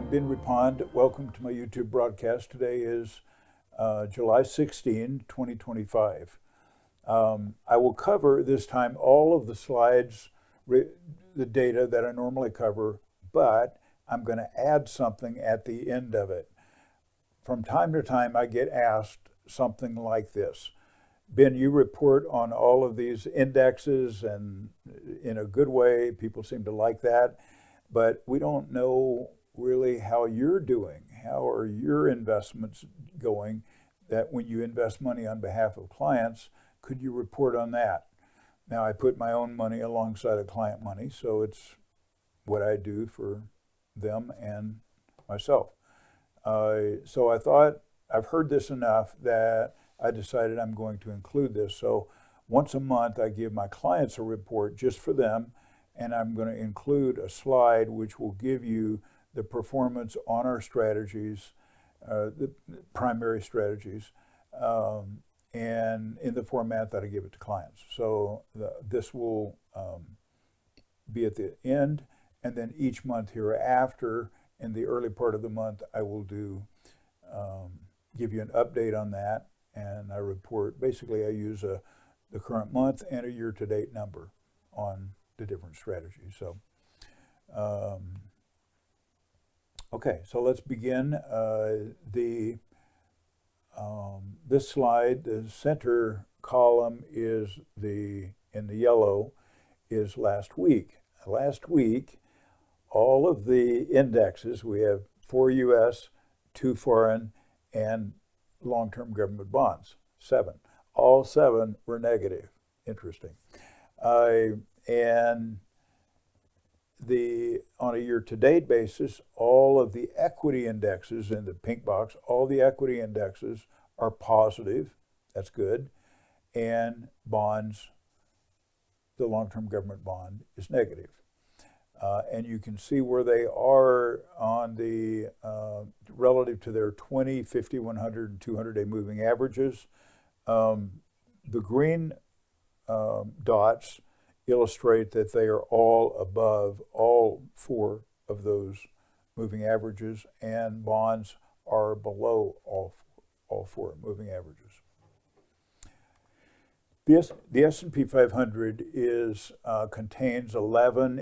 I'm Ben Reppond. Welcome to my YouTube broadcast. Today is July 16, 2025. I will cover this time all of the slides, the data that I normally cover, but I'm going to add something at the end of it. From time to time, I get asked something like this. Ben, you report on all of these indexes, and in a good way, people seem to like that, but we don't know really how you're doing. How are your investments going? That when you invest money on behalf of clients, could you report on that? Now, I put my own money alongside of client money, so it's what I do for them and myself. So I thought, I've heard this enough that I decided I'm going to include this. So once a month, I give my clients a report just for them, and I'm going to include a slide which will give you the performance on our strategies, the primary strategies, and in the format that I give it to clients. So this will be at the end, and then each month hereafter, in the early part of the month, I will give you an update on that, and I report. Basically, I use the current month and a year-to-date number on the different strategies. So. Okay, so let's begin. This slide, the center column is in the yellow, is last week. Last week, all of the indexes, we have 4 U.S., 2 foreign, and long-term government bonds, 7. All 7 were negative. Interesting. And on a year-to-date basis, all of the equity indexes in the pink box, all the equity indexes are positive. That's good. And bonds, the long-term government bond, is negative. And you can see where they are on the relative to their 20, 50, 100, and 200-day moving averages. The green dots illustrate that they are all above all 4 of those moving averages, and bonds are below all 4 moving averages. The S&P 500 contains 11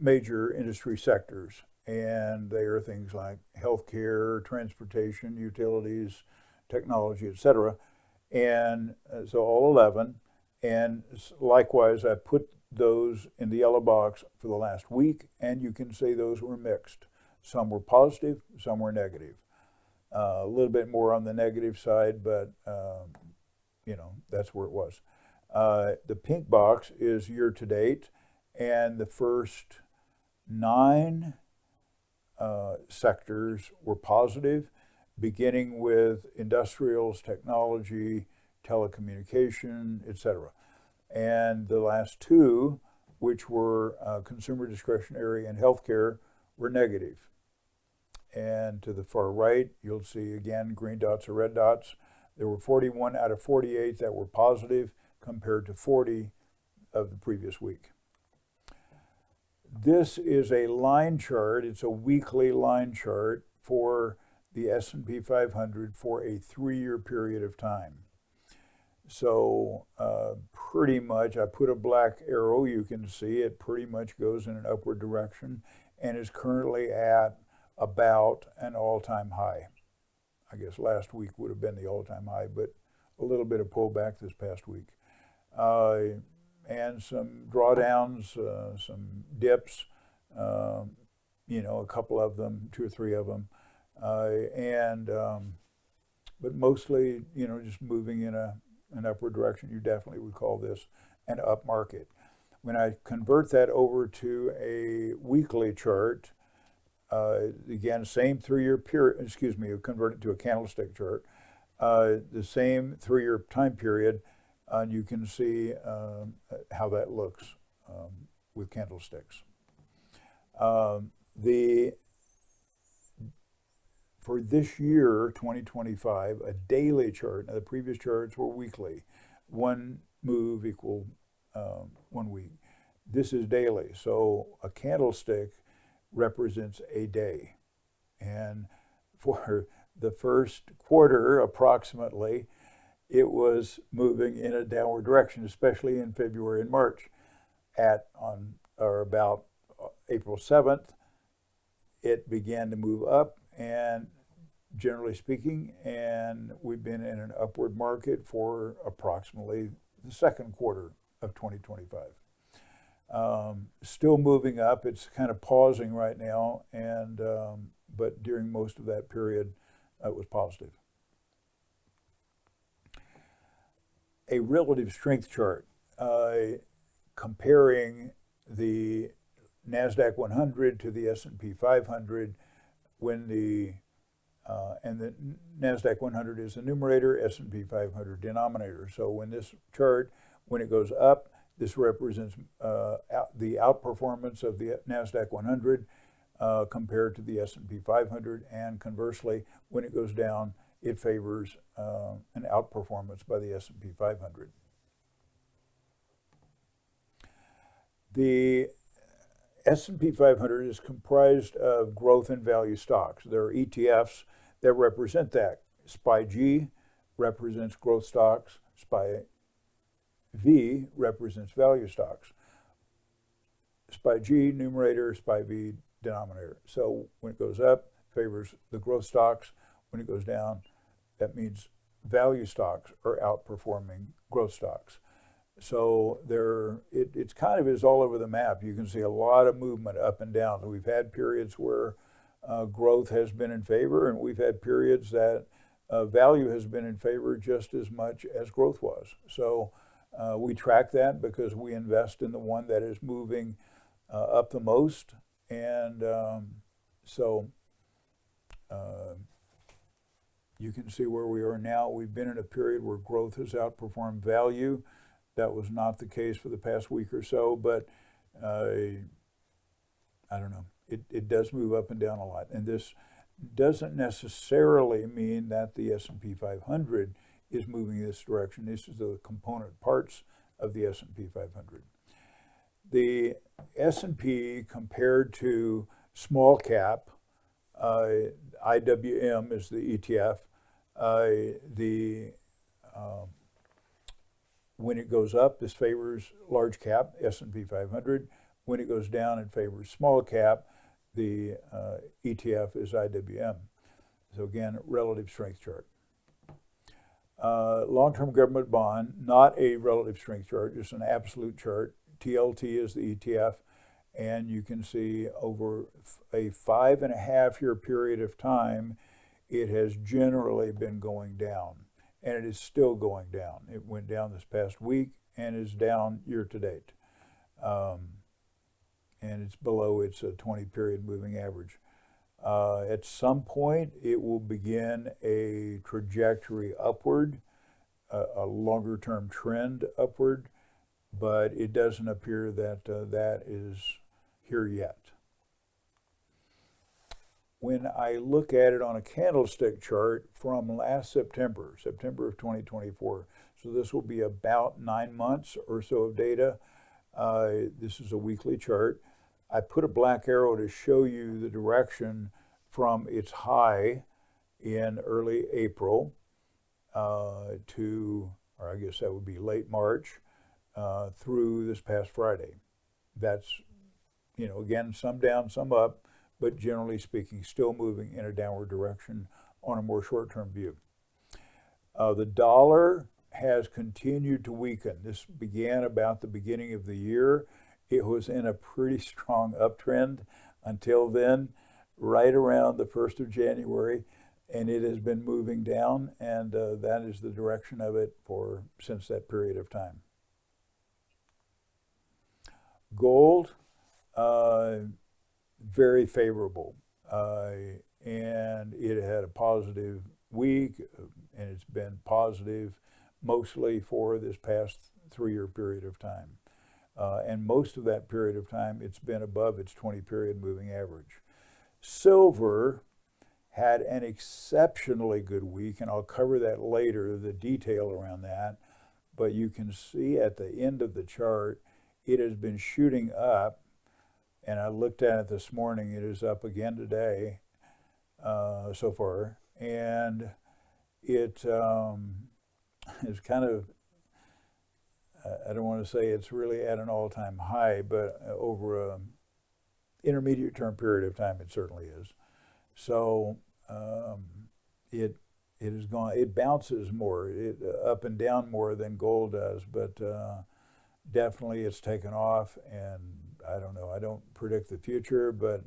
major industry sectors, and they are things like healthcare, transportation, utilities, technology, etc. And so all 11. And likewise, I put those in the yellow box for the last week, and you can see those were mixed. Some were positive, some were negative. A little bit more on the negative side, but that's where it was. The pink box is year to date, and the first 9 sectors were positive, beginning with industrials, technology, telecommunication, etc. And the last 2, which were consumer discretionary and healthcare, were negative. And to the far right, you'll see again green dots or red dots. There were 41 out of 48 that were positive compared to 40 of the previous week. This is a line chart. It's a weekly line chart for the S&P 500 for a 3-year period of time. So pretty much, I put a black arrow. You can see it pretty much goes in an upward direction and is currently at about an all-time high. I guess last week would have been the all-time high, but a little bit of pullback this past week. And some drawdowns, some dips, a couple of them, 2 or 3 of them. But mostly, just moving in an upward direction. You definitely would call this an up market. When I convert that over to a weekly chart, again, same 3-year period, convert it to a candlestick chart, the same 3-year time period, and you can see how that looks with candlesticks. For this year, 2025, a daily chart. Now, the previous charts were weekly. 1 move equal 1 week. This is daily. So a candlestick represents a day. And for the first quarter, approximately, it was moving in a downward direction, especially in February and March. On or about April 7th, it began to move up, and generally speaking, and we've been in an upward market for approximately the second quarter of 2025. Still moving up. It's kind of pausing right now, and but during most of that period, it was positive. A relative strength chart comparing the NASDAQ 100 to the S&P 500 when and the NASDAQ 100 is the numerator, S&P 500 denominator. So when this chart, when it goes up, this represents the outperformance of the NASDAQ 100 compared to the S&P 500, and conversely, when it goes down, it favors an outperformance by the S&P 500. The S&P 500 is comprised of growth and value stocks. There are ETFs that represent that. SPY-G represents growth stocks. SPY-V represents value stocks. SPY-G numerator, SPY-V denominator. So when it goes up, favors the growth stocks. When it goes down, that means value stocks are outperforming growth stocks. So it's kind of is all over the map. You can see a lot of movement up and down. We've had periods where growth has been in favor, and we've had periods that value has been in favor just as much as growth was. So we track that because we invest in the one that is moving up the most. And you can see where we are now. We've been in a period where growth has outperformed value. That was not the case for the past week or so, but I don't know. It does move up and down a lot. And this doesn't necessarily mean that the S&P 500 is moving in this direction. This is the component parts of the S&P 500. The S&P compared to small cap, IWM is the ETF. When it goes up, this favors large cap, S&P 500. When it goes down, it favors small cap. The ETF is IWM. So again, relative strength chart. Long-term government bond, not a relative strength chart, just an absolute chart. TLT is the ETF, and you can see over a 5.5-year period of time, it has generally been going down. And it is still going down. It went down this past week and is down year to date. And it's below its 20-period moving average. At some point, it will begin a trajectory upward, a longer-term trend upward, but it doesn't appear that that is here yet. When I look at it on a candlestick chart from last September of 2024, so this will be about 9 months or so of data. This is a weekly chart. I put a black arrow to show you the direction from its high in early April to, or I guess that would be late March, through this past Friday. That's, again, some down, some up, but generally speaking, still moving in a downward direction on a more short-term view. The dollar has continued to weaken. This began about the beginning of the year. It was in a pretty strong uptrend until then, right around the 1st of January, and it has been moving down, and that is the direction of it since that period of time. Gold, very favorable, and it had a positive week, and it's been positive mostly for this past 3-year period of time. And most of that period of time, it's been above its 20-period moving average. Silver had an exceptionally good week, and I'll cover that later, the detail around that. But you can see at the end of the chart, it has been shooting up, and I looked at it this morning. It is up again today. so far, and it is kind of, I don't want to say it's really at an all-time high, but over a intermediate term period of time, it certainly is. So it has gone. It bounces more, up and down more than gold does, but definitely it's taken off. And I don't know. I don't predict the future, but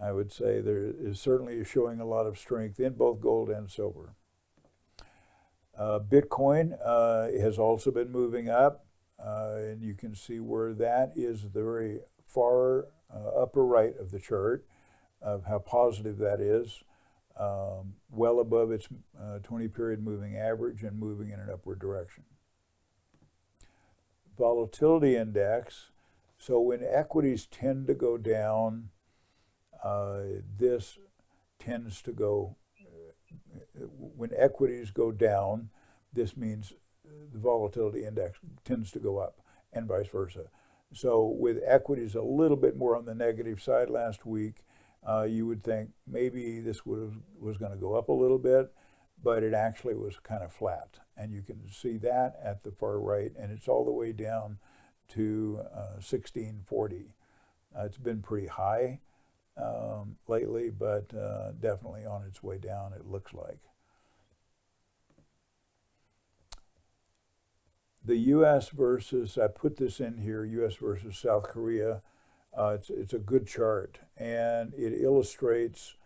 I would say there is certainly showing a lot of strength in both gold and silver. Bitcoin has also been moving up, and you can see where that is the very far upper right of the chart of how positive that is, well above its 20-period moving average and moving in an upward direction. Volatility index. So when equities tend to go down, this tends to go, when equities go down, this means the volatility index tends to go up, and vice versa. So with equities a little bit more on the negative side last week, you would think maybe this was going to go up a little bit, but it actually was kind of flat. And you can see that at the far right, and it's all the way down to 1640. It's been pretty high lately, but definitely on its way down, it looks like. The U.S. versus, I put this in here, U.S. versus South Korea. It's a good chart, and it illustrates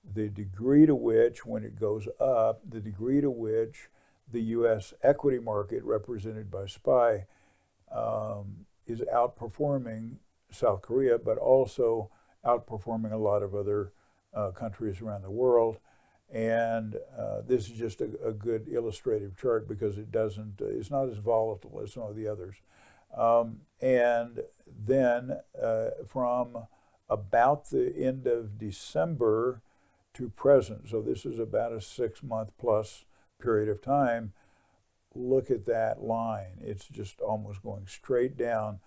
the degree to which, when it goes up, the degree to which the U.S. equity market, represented by SPY, is outperforming South Korea, but also outperforming a lot of other countries around the world. And this is just a good illustrative chart because it's not as volatile as some of the others. And then from about the end of December to present, so this is about a 6-month plus period of time, look at that line. It's just almost going straight down,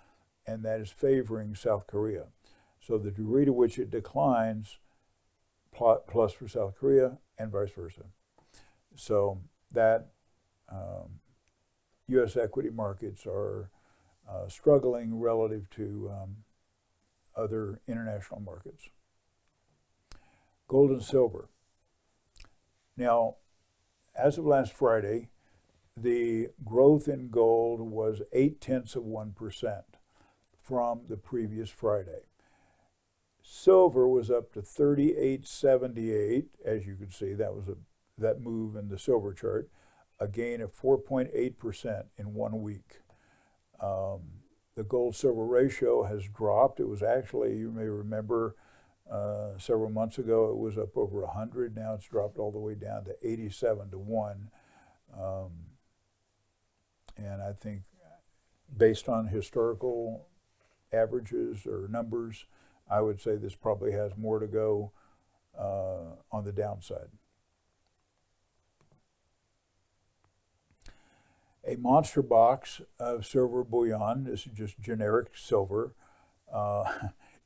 and that is favoring South Korea. So the degree to which it declines, plus for South Korea, and vice versa. So that U.S. equity markets are struggling relative to other international markets. Gold and silver. Now, as of last Friday, the growth in gold was 0.8% from the previous Friday. Silver was up to 38.78, as you can see. That was that move in the silver chart, a gain of 4.8% in 1 week. The gold-silver ratio has dropped. It was actually, you may remember, several months ago, it was up over 100. Now it's dropped all the way down to 87 to 1. And I think based on historical averages or numbers, I would say this probably has more to go on the downside. A monster box of silver bullion, this is just generic silver,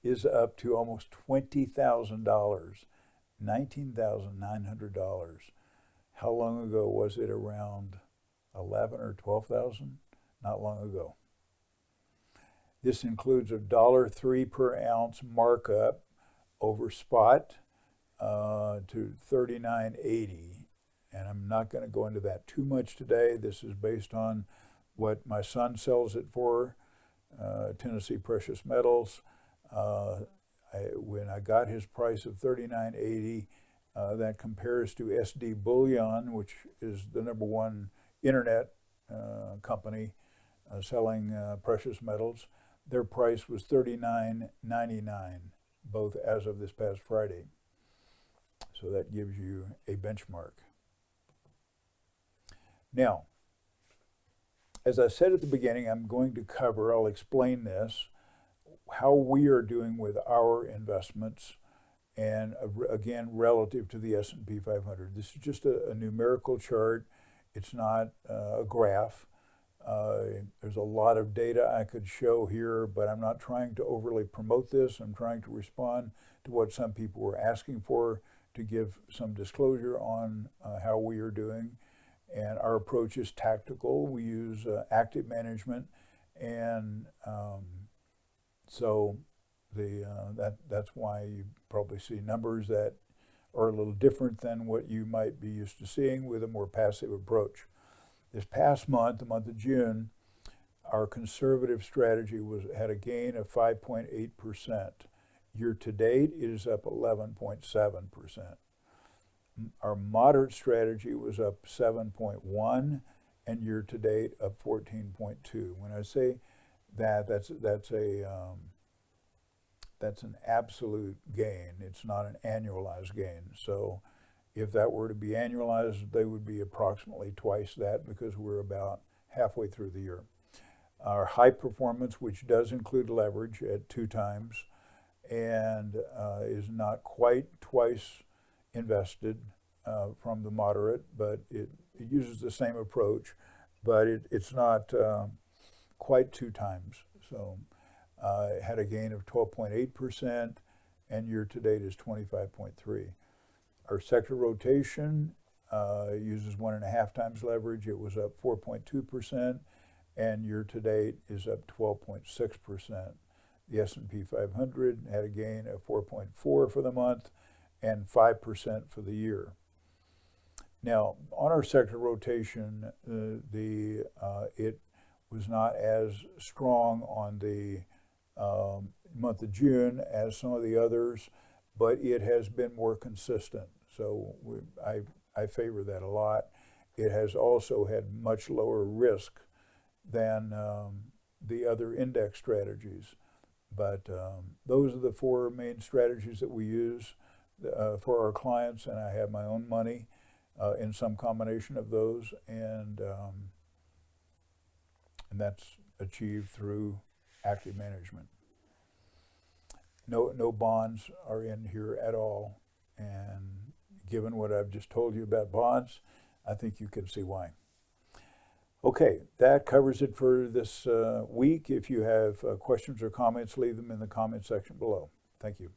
is up to almost $20,000, $19,900. How long ago was it? Around 11 or 12,000? Not long ago. This includes a $1.03 per ounce markup over spot to $39.80. And I'm not going to go into that too much today. This is based on what my son sells it for, Tennessee Precious Metals. When I got his price of $39.80, that compares to SD Bullion, which is the #1 internet company selling precious metals. Their price was $39.99, both as of this past Friday. So that gives you a benchmark. Now, as I said at the beginning, I'll explain this, how we are doing with our investments, and again, relative to the S&P 500. This is just a numerical chart. It's not a graph. There's a lot of data I could show here, but I'm not trying to overly promote this. I'm trying to respond to what some people were asking for to give some disclosure on how we are doing. And our approach is tactical. We use active management, and so that's why you probably see numbers that are a little different than what you might be used to seeing with a more passive approach. This past month, the month of June, our conservative strategy had a gain of 5.8%. Year to date, it is up 11.7%. Our moderate strategy was up 7.1%, and year to date up 14.2%. When I say that, that's an absolute gain. It's not an annualized gain. So if that were to be annualized, they would be approximately twice that, because we're about halfway through the year. Our high performance, which does include leverage at 2 times, and is not quite twice invested from the moderate, but it uses the same approach, but it's not quite 2 times. So it had a gain of 12.8%, and year to date is 25.3%. Our sector rotation uses 1.5 times leverage. It was up 4.2%, and year to date is up 12.6%. The S&P 500 had a gain of 4.4% for the month and 5% for the year. Now, on our sector rotation, it was not as strong on the month of June as some of the others, but it has been more consistent. So I favor that a lot. It has also had much lower risk than the other index strategies. But those are the 4 main strategies that we use for our clients, and I have my own money in some combination of those, and that's achieved through active management. No bonds are in here at all, and given what I've just told you about bonds, I think you can see why. Okay, that covers it for this week. If you have questions or comments, leave them in the comment section below. Thank you.